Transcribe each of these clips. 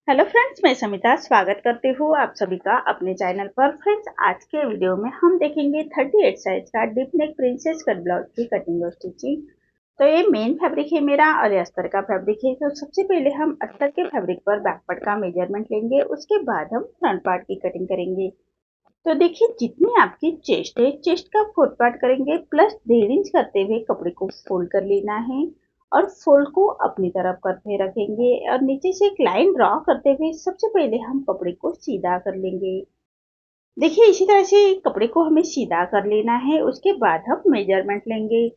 Hello friends, मैं समिता स्वागत करती हूँ आप सभी का अपने चैनल पर। फ्रेंड्स, आज के वीडियो में हम देखेंगे 38 साइज का deep neck princess cut blouse की कटिंग और स्टिचिंग। तो ये मेन फैब्रिक है मेरा और ये अस्तर का फैब्रिक है। तो सबसे पहले हम अस्तर के फैब्रिक पर बैक पार्ट का मेजरमेंट लेंगे, उसके बाद हम फ्रंट पार्ट की कटिंग करेंगे। तो देखिए, जितनी आपकी चेस्ट है, चेस्ट का 4 पार्ट करेंगे प्लस 1.5 इंच करते हुए कपड़े को फोल्ड कर लेना है और फोल्ड को अपनी तरफ करके रखेंगे और नीचे से एक लाइन ड्रॉ करते हुए सबसे पहले हम कपड़े को सीधा कर लेंगे। देखिए, इसी तरह से कपड़े को हमें सीधा कर लेना है, उसके बाद हम मेजरमेंट लेंगे।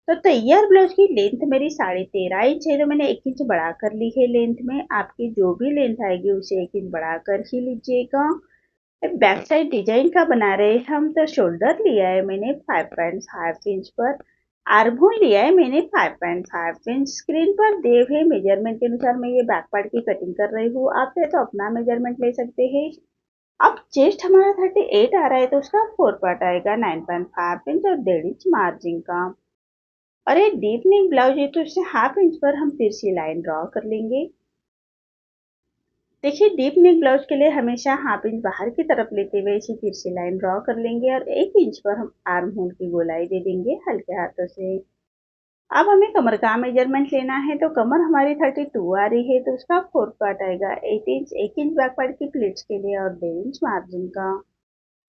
तो तैयार ब्लाउज की लेंथ मेरी 13.5 इंच है, तो मैंने 1 इंच बढ़ा कर ली है लेंथ में। आपकी जो भी लेंथ आएगी उसे 1 इंच बढ़ा कर ही लीजिएगा। बैक साइड डिजाइन का बना रहे हम, तो शोल्डर लिया है मैंने 5.5 इंच पर। आर्म होल लिया है मैंने 5.5 इंच। स्क्रीन पर दिए हुए मेजरमेंट के अनुसार मैं ये बैक पार्ट की कटिंग कर रही हूँ। आप चाहे तो अपना मेजरमेंट ले सकते हैं। अब चेस्ट हमारा 38 आ रहा है, तो उसका 4 पार्ट आएगा 9.5 इंच और 1.5 इंच मार्जिन का। और ये डीप नेक ब्लाउज है, तो इसे हाफ इंच पर हम तिरछी लाइन ड्रॉ कर लेंगे। देखिए, डीप नेक ब्लाउज के लिए हमेशा हाफ इंच बाहर की तरफ लेते हुए इसी तिरछी लाइन ड्रॉ कर लेंगे और 1 इंच पर हम आर्म होल की गोलाई दे देंगे हल्के हाथों से। अब हमें कमर का मेजरमेंट लेना है, तो कमर हमारी 32 आ रही है, तो उसका 4 पार्ट आएगा 8 इंच। 1 इंच बैक पार्ट की प्लीट्स के लिए और 1.5 इंच मार्जिन का।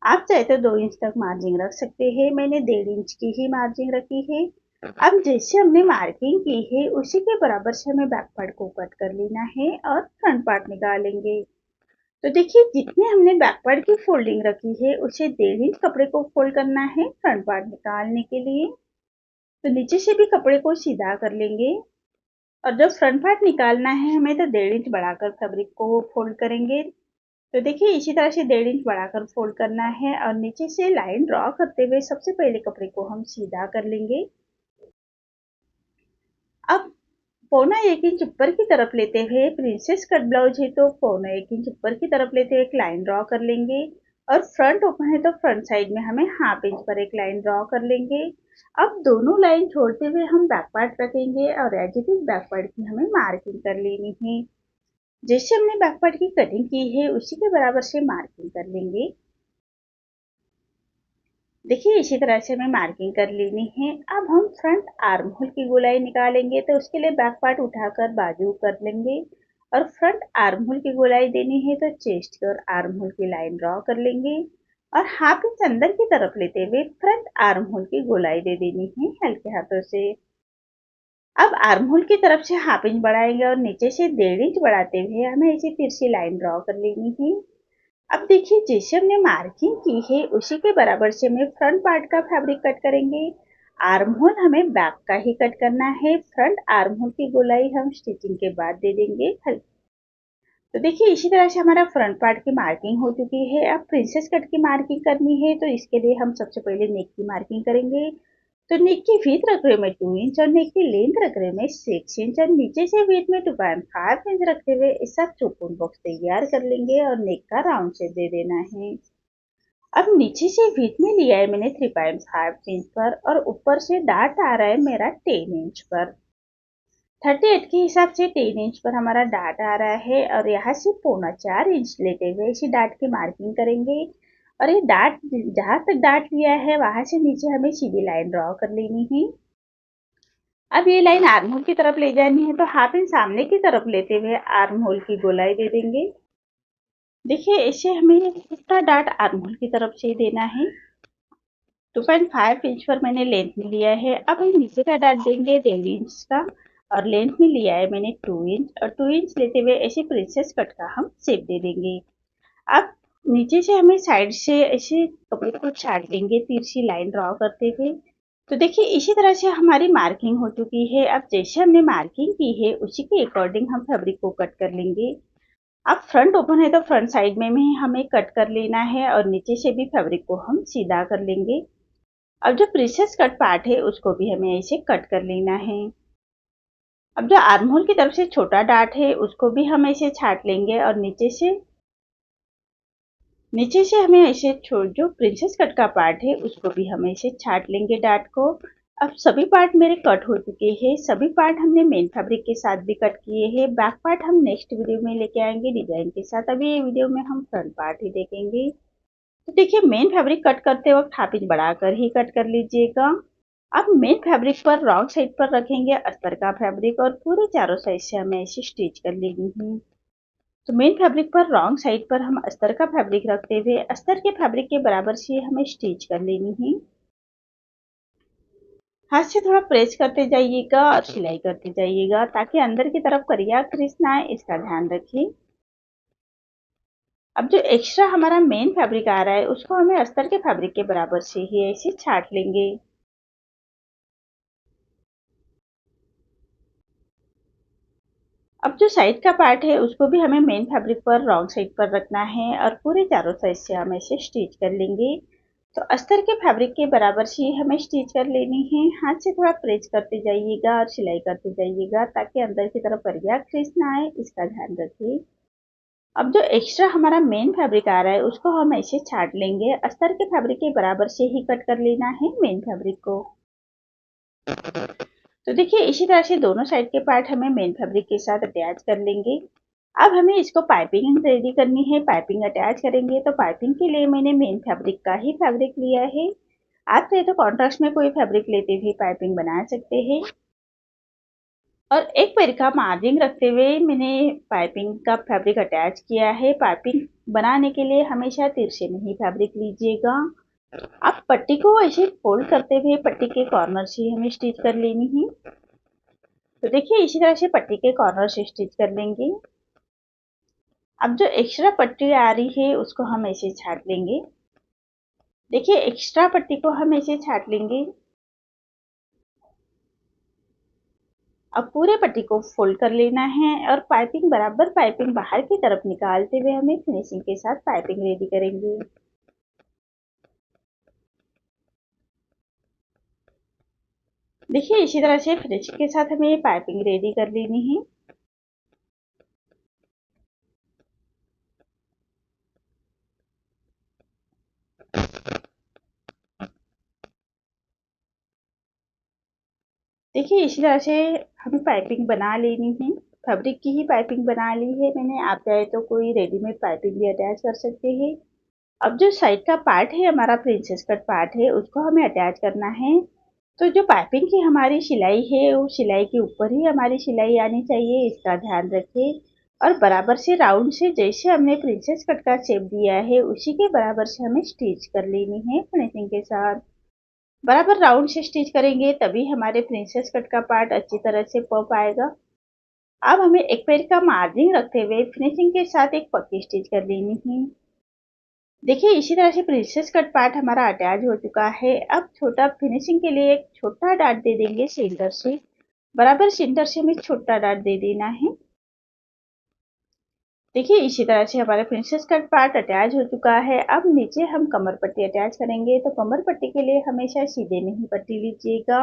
आप चाहे तो 2 इंच तक मार्जिन रख सकते हैं, मैंने 1.5 इंच की ही मार्जिन रखी है। अब जैसे हमने मार्किंग की है उसी के बराबर से हमें बैक पार्ट को कट कर लेना है और फ्रंट पार्ट निकालेंगे। तो देखिए, जितने हमने बैक पार्ट की फोल्डिंग रखी है उसे 1.5 इंच कपड़े को फोल्ड करना है फ्रंट पार्ट निकालने के लिए। तो नीचे से भी कपड़े को सीधा कर लेंगे और जब फ्रंट पार्ट निकालना है हमें, तो 1.5 इंच बढ़ाकर फैब्रिक को फोल्ड करेंगे। तो देखिए, इसी तरह से 1.5 इंच बढ़ाकर फोल्ड करना है और नीचे से लाइन ड्रॉ करते हुए सबसे पहले कपड़े को हम सीधा कर लेंगे। अब पौना 1 इंच ऊपर की तरफ लेते हुए, प्रिंसेस कट ब्लाउज है तो पौना 1 इंच ऊपर की तरफ लेते हुए एक लाइन ड्रॉ कर लेंगे और फ्रंट ओपन है तो फ्रंट साइड में हमें हाफ इंच पर एक लाइन ड्रॉ कर लेंगे। अब दोनों लाइन छोड़ते हुए हम बैक पार्ट रखेंगे और as it is back part की हमें मार्किंग कर लेनी है। जैसे हमने बैक पार्ट की कटिंग की है उसी के बराबर से मार्किंग कर लेंगे। देखिए, इसी तरह से हमें मार्किंग कर लेनी है। अब हम फ्रंट आर्म होल की गोलाई निकालेंगे, तो उसके लिए बैक पार्ट उठाकर बाजू कर लेंगे और फ्रंट आर्म होल की गोलाई देनी है, तो चेस्ट की और आर्म होल की लाइन ड्रॉ कर लेंगे और हाफ इंच अंदर की तरफ लेते हुए फ्रंट आर्म होल की गोलाई दे देनी है हल्के हाथों से। अब आर्म होल की तरफ से हाफ इंच बढ़ाएंगे और नीचे से 1.5 इंच बढ़ाते हुए हमें इसी तिरछी लाइन ड्रॉ कर लेनी है। अब देखिए, जैसे हमने मार्किंग की है उसी के बराबर से हमें फ्रंट पार्ट का फैब्रिक कट करेंगे। आर्म होल हमें बैक का ही कट करना है। फ्रंट आर्म होल की गोलाई हम स्टिचिंग के बाद दे देंगे हल्की। तो देखिए, इसी तरह से हमारा फ्रंट पार्ट की मार्किंग हो चुकी है। अब प्रिंसेस कट की मार्किंग करनी है, तो इसके लिए हम सबसे पहले नेक की मार्किंग करेंगे। तो नेक की विड्थ रख रहे में 2 इंच और नेक की लेंथ रख रहे में 6 इंच और नीचे से विड्थ में 2.5 इंच रखते हुए इसका चौकोन बॉक्स तैयार कर लेंगे और नेक का राउंड शेप दे देना है। अब नीचे से विड्थ में लिया है मैंने 3.5 इंच पर और ऊपर से डार्ट आ रहा है मेरा 10 इंच पर। 38 के हिसाब से 10 इंच पर हमारा डार्ट आ रहा है और यहाँ से 3.25 इंच लेते हुए इसी डार्ट की मार्किंग करेंगे। और ये डार्ट, जहाँ तक डार्ट लिया है वहां से नीचे हमें सीधी लाइन ड्रॉ कर लेनी है। अब ये लाइन आर्म होल की तरफ ले जानी है, तो हाफ इंच सामने की तरफ लेते हुए आर्म होल की गोलाई दे देंगे। देखिए, इसे हमें पूरा डार्ट आर्म होल की तरफ से देना है। 2.5 इंच पर मैंने लेंथ में लिया है। अब हम नीचे का डार्ट देंगे 1.5 इंच का और लेंथ में लिया है मैंने 2 इंच और 2 इंच लेते हुए ऐसे प्रिंसेस कट का हम शेप दे देंगे। अब नीचे से हमें साइड से ऐसे कपड़े को छाट देंगे तिरछी लाइन ड्रॉ करते हुए। तो देखिए, इसी तरह से हमारी मार्किंग हो चुकी है। अब जैसे हमने मार्किंग की है उसी के अकॉर्डिंग हम फैब्रिक को कट कर लेंगे। अब फ्रंट ओपन है तो फ्रंट साइड में भी हमें कट कर लेना है और नीचे से भी फैब्रिक को हम सीधा कर लेंगे। अब जो प्रीशियस कट पार्ट है उसको भी हमें ऐसे कट कर लेना है। अब जो आर्म होल की तरफ से छोटा डार्ट है उसको भी हम ऐसे छाट लेंगे और नीचे से हमें ऐसे जो प्रिंसेस कट का पार्ट है उसको भी हम ऐसे छाट लेंगे डार्ट को। अब सभी पार्ट मेरे कट हो चुके हैं। सभी पार्ट हमने मेन फैब्रिक के साथ भी कट किए हैं। बैक पार्ट हम नेक्स्ट वीडियो में लेके आएंगे डिजाइन के साथ। अभी ये वीडियो में हम फ्रंट पार्ट ही देखेंगे। तो देखिए, मेन फैब्रिक कट करते वक्त हाफ इंच बढ़ाकर ही कट कर लीजिएगा। अब मेन फैब्रिक पर रॉन्ग साइड पर रखेंगे अस्तर का फैब्रिक और पूरे चारों साइड से हमें ऐसे स्टिच कर लेनी है। तो मेन फैब्रिक पर रॉन्ग साइड पर हम अस्तर का फैब्रिक रखते हुए अस्तर के फैब्रिक के बराबर से हमें स्टिच कर लेनी है। हाथ से थोड़ा प्रेस करते जाइएगा और सिलाई करते जाइएगा ताकि अंदर की तरफ करिया क्रीज ना आए, इसका ध्यान रखिए। अब जो एक्स्ट्रा हमारा मेन फैब्रिक आ रहा है उसको हमें अस्तर के फैब्रिक के बराबर से ही ऐसे छाट लेंगे। अब जो साइड का पार्ट है उसको भी हमें मेन फैब्रिक पर रॉन्ग साइड पर रखना है और पूरे चारों साइड से हम ऐसे स्टिच कर लेंगे। तो अस्तर के फैब्रिक के बराबर से हमें स्टिच कर लेनी है। हाथ से थोड़ा प्रेस करते जाइएगा और सिलाई करते जाइएगा ताकि अंदर की तरफ करिया क्रीज ना आए, इसका ध्यान रखिए। अब जो एक्स्ट्रा हमारा मेन फैब्रिक आ रहा है उसको हम ऐसे छाट लेंगे। अस्तर के फैब्रिक के बराबर से ही कट कर लेना है मेन फैब्रिक को। तो देखिए, इसी तरह से दोनों साइड के पार्ट हमें मेन फैब्रिक के साथ अटैच कर लेंगे। अब हमें इसको पाइपिंग रेडी करनी है। पाइपिंग अटैच करेंगे तो पाइपिंग के लिए मैंने मेन फैब्रिक का ही फैब्रिक लिया है। आप चाहे तो कॉन्ट्रास्ट में कोई फैब्रिक लेते भी पाइपिंग बना सकते हैं। और एक पैर का मार्जिन रखते हुए मैंने पाइपिंग का फैब्रिक अटैच किया है। पाइपिंग बनाने के लिए हमेशा तिरछे में ही फैब्रिक लीजिएगा। अब पट्टी को ऐसे फोल्ड करते हुए पट्टी के कॉर्नर से हमें स्टिच कर लेनी है। तो देखिए, इसी तरह से पट्टी के कॉर्नर से स्टिच कर लेंगे। अब जो एक्स्ट्रा पट्टी आ रही है उसको हम ऐसे छाट लेंगे। देखिए, एक्स्ट्रा पट्टी को हम ऐसे छाट लेंगे। अब पूरे पट्टी को फोल्ड कर लेना है और पाइपिंग बराबर पाइपिंग बाहर की तरफ निकालते हुए हमें फिनिशिंग के साथ पाइपिंग रेडी करेंगे। देखिए, इसी तरह से फिनिशिंग के साथ हमें पाइपिंग रेडी कर लेनी है। देखिए, इसी तरह से हमें पाइपिंग बना लेनी है। फैब्रिक की ही पाइपिंग बना ली है मैंने। आप चाहे तो कोई रेडीमेड पाइपिंग भी अटैच कर सकते हैं। अब जो साइड का पार्ट है हमारा प्रिंसेस कट पार्ट है उसको हमें अटैच करना है। तो जो पाइपिंग की हमारी सिलाई है वो सिलाई के ऊपर ही हमारी सिलाई आनी चाहिए, इसका ध्यान रखें। और बराबर से राउंड से जैसे हमने प्रिंसेस कट का शेप दिया है उसी के बराबर से हमें स्टिच कर लेनी है फिनिशिंग के साथ। बराबर राउंड से स्टिच करेंगे तभी हमारे प्रिंसेस कट का पार्ट अच्छी तरह से पॉप आएगा। अब हमें एक पैर का मार्जिन रखते हुए फिनिशिंग के साथ एक पक्की स्टिच कर लेनी है। देखिए, इसी तरह से प्रिंसेस कट पार्ट हमारा अटैच हो चुका है। अब छोटा फिनिशिंग के लिए एक छोटा डार्ट दे देंगे सेंटर से। बराबर सेंटर से हमें छोटा डार्ट दे देना है। देखिए, इसी तरह से हमारा प्रिंसेस कट पार्ट अटैच हो चुका है। अब नीचे हम कमर पट्टी अटैच करेंगे। तो कमर पट्टी के लिए हमेशा सीधे में ही पट्टी लीजिएगा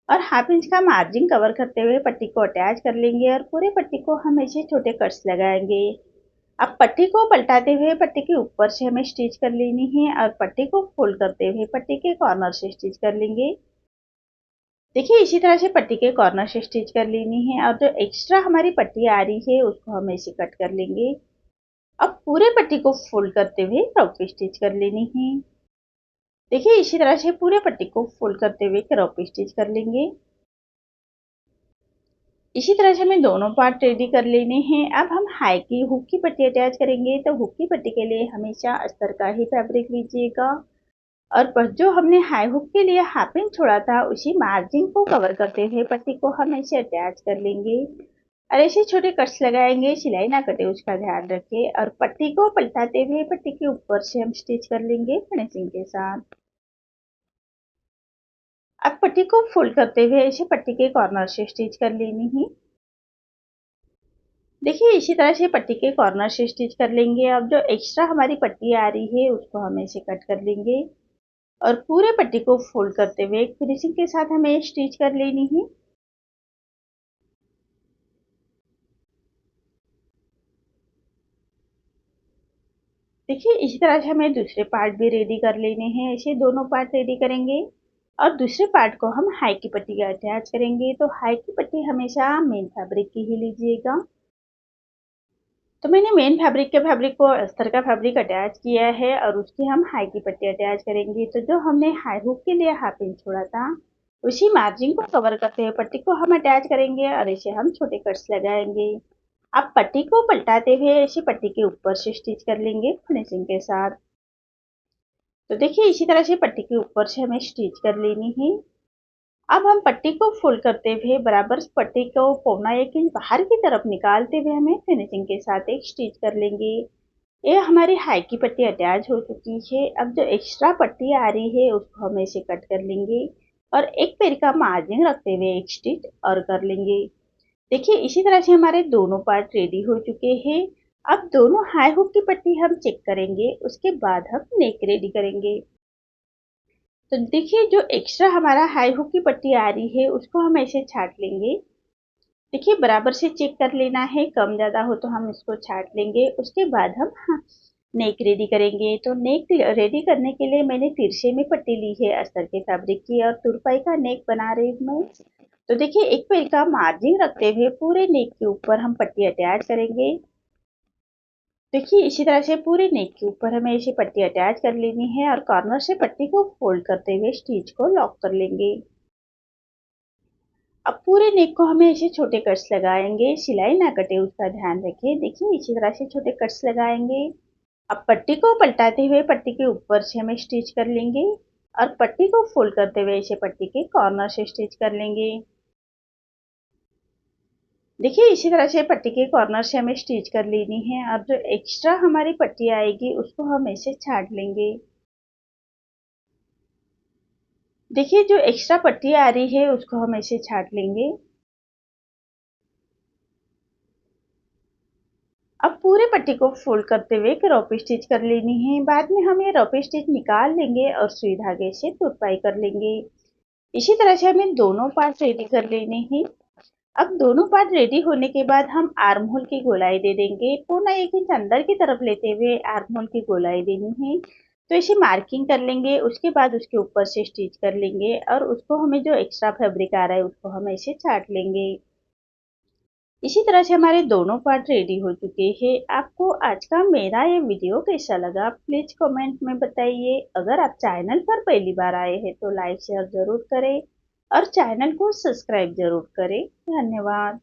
और हाफ इंच का मार्जिन कवर करते हुए पट्टी को अटैच कर लेंगे और पूरे पट्टी को हम ऐसे छोटे कट्स लगाएंगे। अब पट्टी को पलटाते हुए पट्टी के ऊपर से हमें स्टिच कर लेनी है और पट्टी को फोल्ड करते हुए पट्टी के कॉर्नर से स्टिच कर लेंगे। देखिए, इसी तरह से पट्टी के कॉर्नर से स्टिच कर लेनी है और जो एक्स्ट्रा हमारी पट्टी आ रही है उसको हम ऐसे कट कर लेंगे। अब पूरे पट्टी को फोल्ड करते हुए क्रॉप स्टिच कर लेनी है। देखिए, इसी तरह से पूरे पट्टी को फोल्ड करते हुए क्रॉप स्टिच कर लेंगे। इसी तरह से हमें दोनों पार्ट रेडी कर लेने हैं। अब हम हाई की हुक की पट्टी अटैच करेंगे। तो हुक की पट्टी के लिए हमेशा अस्तर का ही फैब्रिक लीजिएगा और जो हमने हाई हुक के लिए हाफ इंच छोड़ा था उसी मार्जिन को कवर करते हुए पट्टी को हम ऐसे अटैच कर लेंगे और ऐसे छोटे कट्स लगाएंगे। सिलाई ना कटे उसका ध्यान रखें और पट्टी को पलटाते हुए पट्टी के ऊपर से हम स्टिच कर लेंगे फिनिशिंग के साथ। अब पट्टी को फोल्ड करते हुए ऐसे पट्टी के कॉर्नर से स्टिच कर लेनी है। देखिए, इसी तरह से पट्टी के कॉर्नर से स्टिच कर लेंगे। अब जो एक्स्ट्रा हमारी पट्टी आ रही है उसको हम ऐसे कट कर लेंगे और पूरे पट्टी को फोल्ड करते हुए फिनिशिंग के साथ हमें स्टिच कर लेनी है। देखिए, इसी तरह से हमें दूसरे पार्ट भी रेडी कर लेने हैं। ऐसे दोनों पार्ट रेडी करेंगे। और दूसरे पार्ट को हम हाई की पट्टी का अटैच करेंगे। तो हाई की पट्टी हमेशा मेन फैब्रिक की ही लीजिएगा। तो मैंने मेन फैब्रिक को अस्तर का फैब्रिक अटैच किया है और उसकी हम हाई की पट्टी अटैच करेंगे। तो जो हमने हाई हुक के लिए हाफ इंच छोड़ा था, उसी मार्जिन को कवर करते हुए पट्टी को हम अटैच करेंगे और इसे हम छोटे कट्स लगाएंगे। अब पट्टी को पलटाते हुए इसे पट्टी के ऊपर से स्टिच कर लेंगे फिनिशिंग के साथ। तो देखिए इसी तरह से पट्टी के ऊपर से हमें स्टिच कर लेनी है। अब हम पट्टी को फोल्ड करते हुए बराबर पट्टी को पौना 1 इंच बाहर की तरफ निकालते हुए हमें फिनिशिंग के साथ एक स्टिच कर लेंगे। ये हमारी हाई की पट्टी अटैच हो चुकी है। अब जो एक्स्ट्रा पट्टी आ रही है उसको हम ऐसे कट कर लेंगे और एक पैर का मार्जिन रखते हुए एक स्टिच और कर लेंगे। देखिए इसी तरह से हमारे दोनों पार्ट रेडी हो चुके हैं। अब दोनों हाई हुक की पट्टी हम चेक करेंगे, उसके बाद हम नेक रेडी करेंगे। तो देखिए जो एक्स्ट्रा हमारा हाई हुक की पट्टी आ रही है उसको हम ऐसे छाट लेंगे। देखिए बराबर से चेक कर लेना है, कम ज़्यादा हो तो हम इसको छाट लेंगे। उसके बाद हम नेक रेडी करेंगे। तो नेक रेडी करने के लिए मैंने तिरछे में पट्टी ली है अस्तर के फैब्रिक की और तुरपाई का नेक बना रही हूँ मैं। तो देखिए एक पैर का मार्जिन रखते हुए पूरे नेक के ऊपर हम पट्टी अटैच करेंगे। देखिए इसी तरह से पूरे नेक के ऊपर हमें ऐसे पट्टी अटैच कर लेनी है और कॉर्नर से पट्टी को फोल्ड करते हुए स्टिच को लॉक कर लेंगे। अब पूरे नेक को हमें ऐसे छोटे कट्स लगाएंगे, सिलाई ना कटे उसका ध्यान रखें। देखिए इसी तरह से छोटे कट्स लगाएंगे। अब पट्टी को पलटाते हुए पट्टी के ऊपर से हमें स्टिच कर लेंगे और पट्टी को फोल्ड करते हुए इसे पट्टी के कॉर्नर से स्टिच कर लेंगे। देखिए इसी तरह से पट्टी के कॉर्नर से हमें स्टिच कर लेनी है और जो एक्स्ट्रा हमारी पट्टी आएगी उसको हम ऐसे छाट लेंगे। देखिए जो एक्स्ट्रा पट्टी आ रही है उसको हम ऐसे छाट लेंगे। अब पूरे पट्टी को फोल्ड करते हुए एक रॉप स्टिच कर लेनी है। बाद में हम ये रॉप स्टिच निकाल लेंगे और सुई धागे से तुरपाई कर लेंगे। इसी तरह से हमें दोनों पार्ट रेडी कर लेने हैं। अब दोनों पार्ट रेडी होने के बाद हम आर्म होल की गोलाई दे देंगे। पौना 1 इंच अंदर की तरफ लेते हुए आर्म होल की गोलाई देनी है। तो इसे मार्किंग कर लेंगे, उसके बाद उसके ऊपर से स्टिच कर लेंगे और उसको हमें जो एक्स्ट्रा फैब्रिक आ रहा है उसको हम ऐसे छाट लेंगे। इसी तरह से हमारे दोनों पार्ट रेडी हो चुके हैं। आपको आज का मेरा ये वीडियो कैसा लगा प्लीज कमेंट में बताइए। अगर आप चैनल पर पहली बार आए हैं तो लाइक शेयर जरूर करें और चैनल को सब्सक्राइब जरूर करें। धन्यवाद।